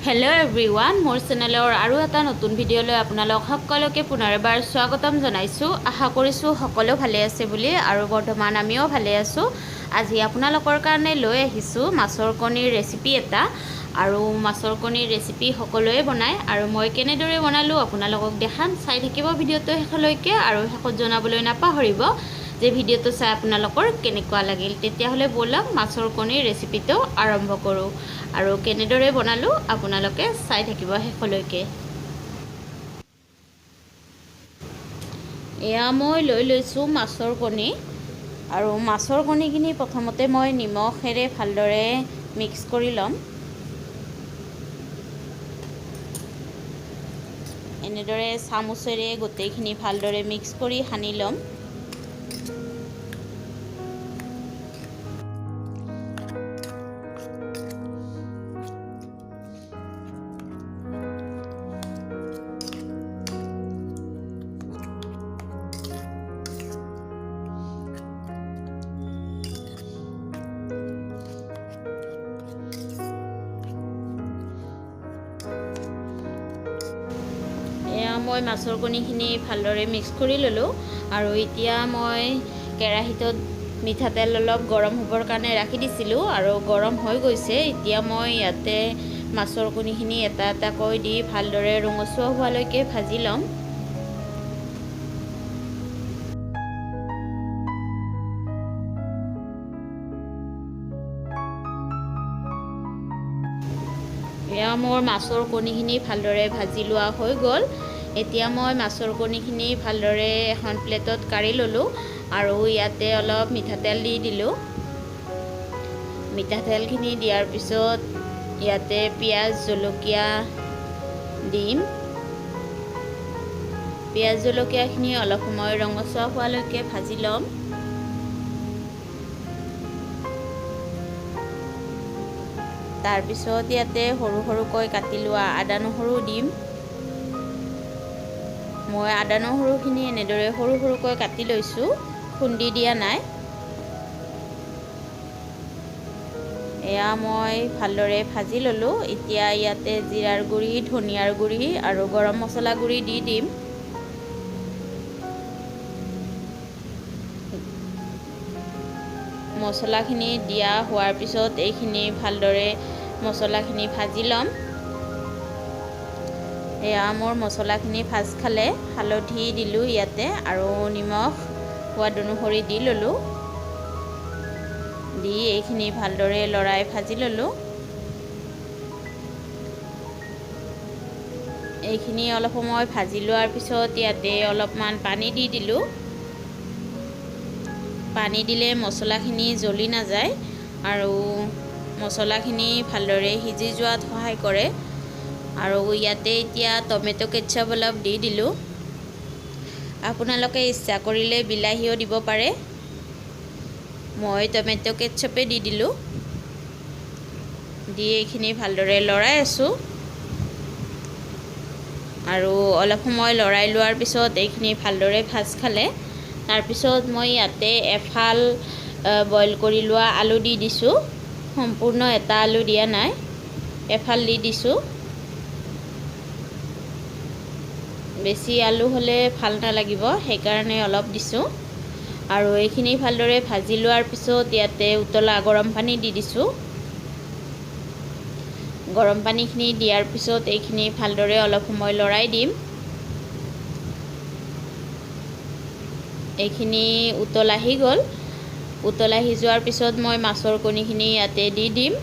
Hello everyone मोर चेनेलर आरो এটা নতুন ভিডিঅ'লৈ আপোনালোক সকলোকে পুনৰ এবাৰ স্বাগতম জনাইছো। আশা কৰিছো সকলো ভালে আছে বুলি আৰু বৰ্তমান আমিও ভালে আছো। আজি আপোনালোকৰ কাৰণে লৈ আহিছো মাছৰ কণীৰ ৰেচিপি এটা আৰু মাছৰ কণীৰ ৰেচিপি সকলোৱে বনায় আৰু মই কেনেদৰে বনালো আপোনালোকক দেখাম। চাই থাকিব ভিডিঅ'টো শেষলৈকে আৰু শেষত জনাবলৈ নাপাহৰিব যে ভিডিঅ'টো চাই আপোনালোকৰ কেনেকুৱা লাগিল। তেতিয়াহ'লে বলক মাছৰ কণীৰ ৰেচিপিটো আৰম্ভ কৰোঁ আৰু কেনেদৰে বনালো আপোনালোকে চাই থাকিব শেষলৈকে। এয়া মই লৈ লৈছোঁ মাছৰ কণী আৰু মাছৰ কণীখিনি প্ৰথমতে মই নিমখেৰে ভালদৰে মিক্স কৰি ল'ম। এনেদৰে চামুচেৰে গোটেইখিনি ভালদৰে মিক্স কৰি সানি ল'ম। মই মাছৰ কণীখিনি ভালদৰে মিক্স কৰি ল'লোঁ আৰু এতিয়া মই কেৰাহীটোত মিঠাতেল অলপ গৰম হ'বৰ কাৰণে ৰাখি দিছিলোঁ আৰু গৰম হৈ গৈছে। এতিয়া মই ইয়াতে মাছৰ কণীখিনি এটা এটাকৈ দি ভালদৰে ৰঙচুৱা হোৱালৈকে ভাজি ল'ম। এয়া মোৰ মাছৰ কণীখিনি ভালদৰে ভাজি লোৱা হৈ গ'ল। এতিয়া মই মাছৰ কণীখিনি ভালদৰে এখন প্লেটত কাঢ়ি ল'লোঁ আৰু ইয়াতে অলপ মিঠাতেল দি দিলোঁ। মিঠাতেলখিনি দিয়াৰ পিছত ইয়াতে পিঁয়াজ জলকীয়া দিম। পিঁয়াজ জলকীয়াখিনি অলপ সময় ৰঙচুৱা হোৱালৈকে ভাজি ল'ম। তাৰপিছত ইয়াতে সৰু সৰুকৈ কাটি লোৱা আদা নহৰু দিম। মই আদা নহৰুখিনি এনেদৰে সৰু সৰুকৈ কাটি লৈছোঁ, খুন্দি দিয়া নাই। এয়া মই ভালদৰে ভাজি ল'লোঁ। এতিয়া ইয়াতে জিৰাৰ গুড়ি, ধনিয়াৰ গুড়ি আৰু গৰম মছলা গুড়ি দি দিম। মছলাখিনি দিয়া হোৱাৰ পিছত এইখিনি ভালদৰে মছলাখিনি ভাজি ল'ম। এয়া মোৰ মছলাখিনি ভাজ খালে হালধি দিলোঁ ইয়াতে আৰু নিমখ সোৱাদ অনুসৰি দি ল'লোঁ। দি এইখিনি ভালদৰে লৰাই ভাজি ল'লোঁ। এইখিনি অলপ সময় ভাজি লোৱাৰ পিছত ইয়াতে অলপমান পানী দি দিলোঁ। পানী দিলে মছলাখিনি জ্বলি নাযায় আৰু মছলাখিনি ভালদৰে সিজি যোৱাত সহায় কৰে। আৰু ইয়াতে এতিয়া টমেটো কেটচাপ অলপ দি দিলোঁ। আপোনালোকে ইচ্ছা কৰিলে বিলাহীও দিব পাৰে। মই টমেটো কেটচাপে দি দিলোঁ। দি এইখিনি ভালদৰে লৰাই আছোঁ আৰু অলপ সময় লৰাই লোৱাৰ পিছত এইখিনি ভালদৰে ভাজ খালে তাৰপিছত মই ইয়াতে এফাল বইল কৰি লোৱা আলু দি দিছোঁ। সম্পূৰ্ণ এটা আলু দিয়া নাই, এফাল দি দিছোঁ। বেছি আলু হ'লে ভাল নালাগিব, সেইকাৰণে অলপ দিছোঁ। আৰু এইখিনি ভালদৰে ভাজি লোৱাৰ পিছত ইয়াতে উতলা গৰম পানী দি দিছোঁ। গৰম পানীখিনি দিয়াৰ পিছত এইখিনি ভালদৰে অলপ সময় লৰাই দিম। এইখিনি উতলাহি গ'ল। উতলাহি যোৱাৰ পিছত মই মাছৰ কণীখিনি ইয়াতে দি দিম।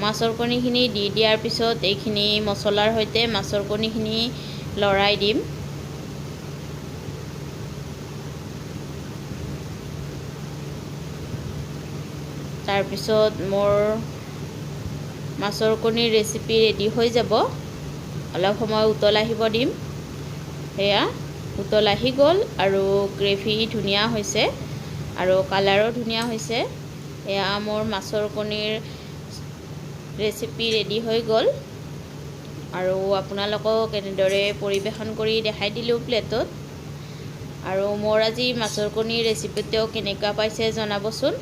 মাছৰ কণীখিনি দি দিয়াৰ পিছত এইখিনি মছলাৰ সৈতে মাছৰ কণীখিনি লৰাই দিম। তাৰপিছত মোৰ মাছৰ কণীৰ ৰেচিপি ৰেডি হৈ যাব। অলপ সময় উতলাহিব দিম। সেয়া উতলাহি গ'ল আৰু গ্ৰেভি ধুনীয়া হৈছে আৰু কালাৰো ধুনীয়া হৈছে। এয়া মোৰ মাছৰ কণীৰ ৰেচিপি ৰেডি হৈ গ'ল আৰু আপোনালোকক এনেদৰে পৰিৱেশন কৰি দেখাই দিলোঁ প্লেটত। আৰু মোৰ আজি মাছৰ কণীৰ ৰেচিপিটো কেনেকুৱা পাইছে জনাবচোন।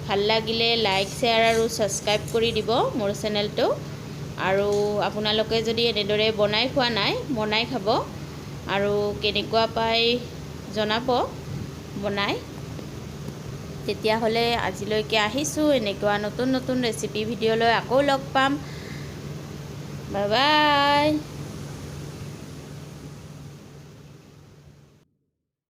ভাল লাগিলে লাইক শ্বেয়াৰ আৰু ছাবস্ক্ৰাইব কৰি দিব মোৰ চেনেলটো। আৰু আপোনালোকে যদি এনেদৰে বনাই খোৱা নাই বনাই খাব আৰু কেনেকুৱা পাই জনাব বনাই। তেতিয়াহ'লে আজিলৈকে আহিছোঁ, এনেকুৱা নতুন নতুন ৰেচিপি ভিডিঅ' লৈ আকৌ লগ পাম। Bye bye.